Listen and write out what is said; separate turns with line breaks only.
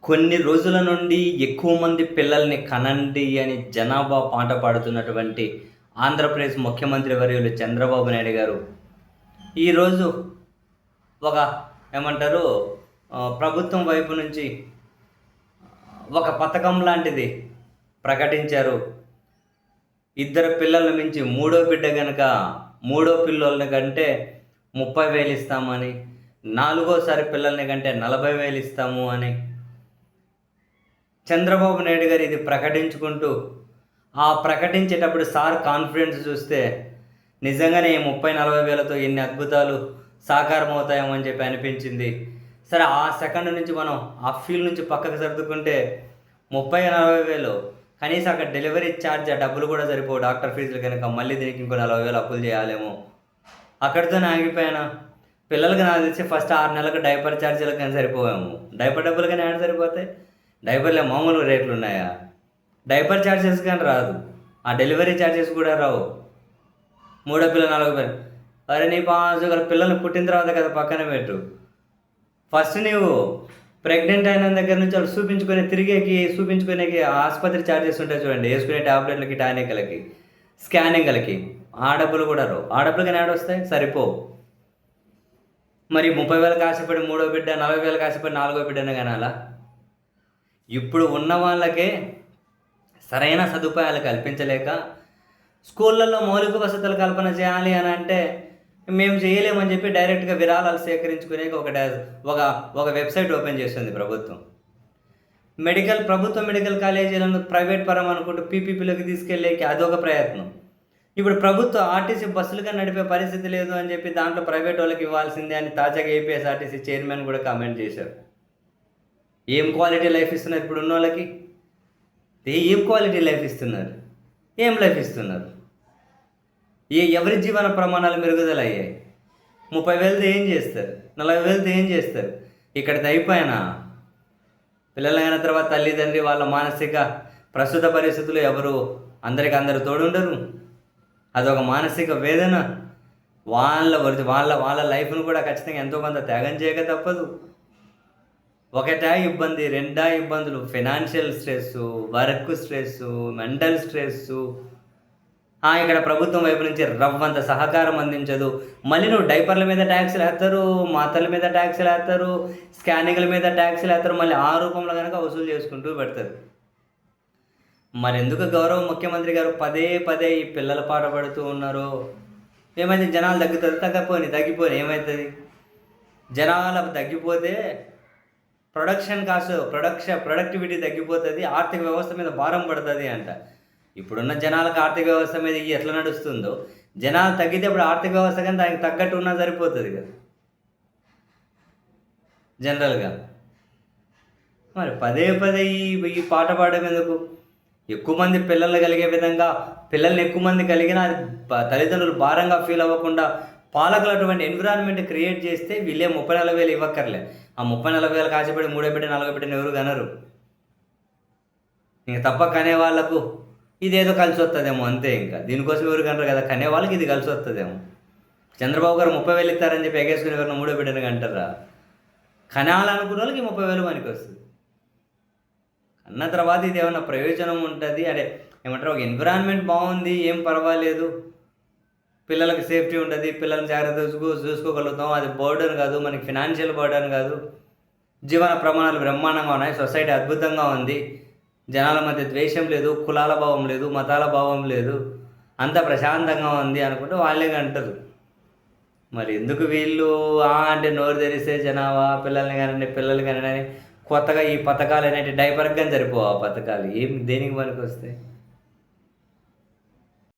కొన్ని రోజుల నుండి ఎక్కువ మంది పిల్లల్ని కనండి అని జనాభా పాట పాడుతున్నటువంటి ఆంధ్రప్రదేశ్ ముఖ్యమంత్రి వర్యులు చంద్రబాబు నాయుడు గారు ఈరోజు ఒక ఏమంటారు ప్రభుత్వం వైపు నుంచి ఒక పథకం లాంటిది ప్రకటించారు. ఇద్దరు పిల్లల మించి మూడో బిడ్డ గనక మూడో పిల్లల కంటే 30,000 ఇస్తామని, నాలుగోసారి పిల్లల్ని కంటే 40,000 ఇస్తాము అని చంద్రబాబు నాయుడు గారు ఇది ప్రకటించుకుంటూ, ఆ ప్రకటించేటప్పుడు సార్ కాన్ఫిడెన్స్ చూస్తే నిజంగానే 30,000-40,000తో ఎన్ని అద్భుతాలు సాకారం అవుతాయేమో అని చెప్పి అనిపించింది. సరే, ఆ సెకండ్ నుంచి మనం ఆ ఫీల్ నుంచి పక్కకు సర్దుకుంటే 30,000-40,000 కనీసం అక్కడ డెలివరీ ఛార్జ్ ఆ డబ్బులు కూడా సరిపోవు. డాక్టర్ ఫీజులు కనుక మళ్ళీ దీనికి ఇంకో 40,000 అప్పులు చేయాలేమో. అక్కడితోనే ఆగిపోయాను. పిల్లలకి నాకు తెలిసి ఫస్ట్ 6 నెలలకు డైపర్ ఛార్జీలకు కానీ సరిపోయాము. డైపర్ డబ్బులు కానీ ఏడ సరిపోతాయి? డైపర్లే మామూలు రేట్లు ఉన్నాయా? డైపర్ ఛార్జెస్ కానీ రాదు, ఆ డెలివరీ ఛార్జెస్ కూడా రావు. మూడో పిల్ల 4 పిల్లలు, అరే నీ పాజు పిల్లల్ని పుట్టిన తర్వాత కదా పక్కన పెట్టు. ఫస్ట్ నీవు ప్రెగ్నెంట్ అయిన దగ్గర నుంచి వాళ్ళు చూపించుకునేకి ఆసుపత్రి ఛార్జెస్ ఉంటాయి చూడండి, వేసుకునే ట్యాబ్లెట్లకి, టానిక్లకి, స్కానింగ్లకి. ఆ డబ్బులు కూడా రావు. ఆ డబ్బులు కానీ వస్తాయి? సరిపోవు. మరి 30,000 ఆశపడి మూడో బిడ్డ, 40,000 ఆశపడి నాలుగో బిడ్డను కనాలా? ఇప్పుడు ఉన్న వాళ్ళకే సరైన సదుపాయాలు కల్పించలేక స్కూళ్ళల్లో మౌలిక వసతులు కల్పన చేయాలి అని అంటే మేము చేయలేమని చెప్పి డైరెక్ట్గా విరాళాలు సేకరించుకునే ఒక వెబ్సైట్ ఓపెన్ చేస్తుంది ప్రభుత్వం. ప్రభుత్వ మెడికల్ కాలేజీలను ప్రైవేట్ పరం అనుకుంటూ పీపీపీలోకి తీసుకెళ్ళేకి అదొక ప్రయత్నం. ఇప్పుడు ప్రభుత్వ ఆర్టీసీ బస్సులుగా నడిపే పరిస్థితి లేదు అని చెప్పి దాంట్లో ప్రైవేట్ వాళ్ళకి ఇవ్వాల్సిందే అని తాజాగా ఏపీఎస్ఆర్టీసీ చైర్మన్ కూడా కామెంట్ చేశారు. ఏం క్వాలిటీ లైఫ్ ఇస్తున్నారు ఇప్పుడు ఉన్న వాళ్ళకి? ఏం క్వాలిటీ లైఫ్ ఇస్తున్నారు? ఏం లైఫ్ ఇస్తున్నారు? ఎవరి జీవన ప్రమాణాలు మెరుగుదల అయ్యాయి? 30,000తో ఏం చేస్తారు? 40,000తో ఏం చేస్తారు? ఇక్కడితో అయిపోయినా పిల్లలైన తర్వాత తల్లిదండ్రి వాళ్ళ మానసిక ప్రస్తుత పరిస్థితులు అందరూ తోడుండరు. అదొక మానసిక వేదన. వాళ్ళ లైఫ్ను కూడా ఖచ్చితంగా ఎంతో కొంత త్యాగం చేయక తప్పదు. ఒకటా ఇబ్బంది, రెండా ఇబ్బందులు, financial stress, work stress, mental stress. ఇక్కడ ప్రభుత్వం వైపు నుంచి రవ్వంత సహకారం అందించదు. మళ్ళీ నువ్వు డైపర్ల మీద ట్యాక్సులు వేస్తారు, మాతల మీద ట్యాక్సులు వేస్తారు, స్కానింగ్ల మీద ట్యాక్సులు వేస్తారు, మళ్ళీ ఆ రూపంలో కనుక వసూలు చేసుకుంటూ పెడతారు. మరెందుకు గౌరవ ముఖ్యమంత్రి గారు పదే ఈ పిల్లల పాట పడుతూ ఉన్నారు? ఏమైతే జనాలు తగ్గిపోని ఏమవుతుంది? జనాలు తగ్గిపోతే ప్రొడక్టివిటీ తగ్గిపోతుంది, ఆర్థిక వ్యవస్థ మీద భారం పడుతుంది అంట. ఇప్పుడున్న జనాలకు ఆర్థిక వ్యవస్థ మీద ఎట్లా నడుస్తుందో, జనాలు తగ్గితే ఇప్పుడు ఆర్థిక వ్యవస్థ కానీ దానికి తగ్గట్టు ఉన్నా సరిపోతుంది కదా జనరల్గా. మరి పదే ఈ పాట పాడడం ఎందుకు? ఎక్కువ మంది పిల్లలు కలిగే విధంగా, పిల్లల్ని ఎక్కువ మంది కలిగిన తల్లిదండ్రులు భారంగా ఫీల్ అవ్వకుండా పాలకులు అటువంటి ఎన్విరాన్మెంట్ క్రియేట్ చేస్తే వీళ్ళే 30,000-40,000 ఇవ్వక్కర్లే. ఆ 30,000-40,000 ఆశపడి మూడో బిడ్డ 4 బిడ్డను ఎవరు కనరు. ఇంక తప్ప కనే వాళ్ళకు ఇదేదో కలిసి వస్తుందేమో అంతే. ఇంకా దీనికోసం ఎవరు కనరు కదా, కనే వాళ్ళకి ఇది కలిసి వస్తుందేమో. చంద్రబాబు గారు 30,000 ఇస్తారని చెప్పి ఎగేసుకుని ఎవరిన మూడో బిడ్డను కంటారా? కనాలనుకున్న వాళ్ళకి 30,000 మనకి వస్తుంది. అన్న తర్వాత ఇది ఏమన్నా ప్రయోజనం ఉంటుంది? ఏమంటారు, ఒక ఎన్విరాన్మెంట్ బాగుంది, ఏం పర్వాలేదు, పిల్లలకు సేఫ్టీ ఉంటుంది, పిల్లల్ని జాగ్రత్తగా చూసుకోగలుగుతాం, అది బర్డన్ కాదు, మనకి ఫినాన్షియల్ బర్డన్ కాదు, జీవన ప్రమాణాలు బ్రహ్మాండంగా ఉన్నాయి, సొసైటీ అద్భుతంగా ఉంది, జనాల మధ్య ద్వేషం లేదు, కులాల భావం లేదు, మతాల భావం లేదు, అంతా ప్రశాంతంగా ఉంది అనుకుంటే వాళ్ళే అంటారు. మరి ఎందుకు వీళ్ళు అంటే నోరు తెరిస్తే జనాభా పిల్లల్ని కానీ కొత్తగా ఈ పథకాలు అనేవి డైపర్కి కానీ సరిపోవు. ఆ పథకాలు దేనికి పనికి వస్తాయి?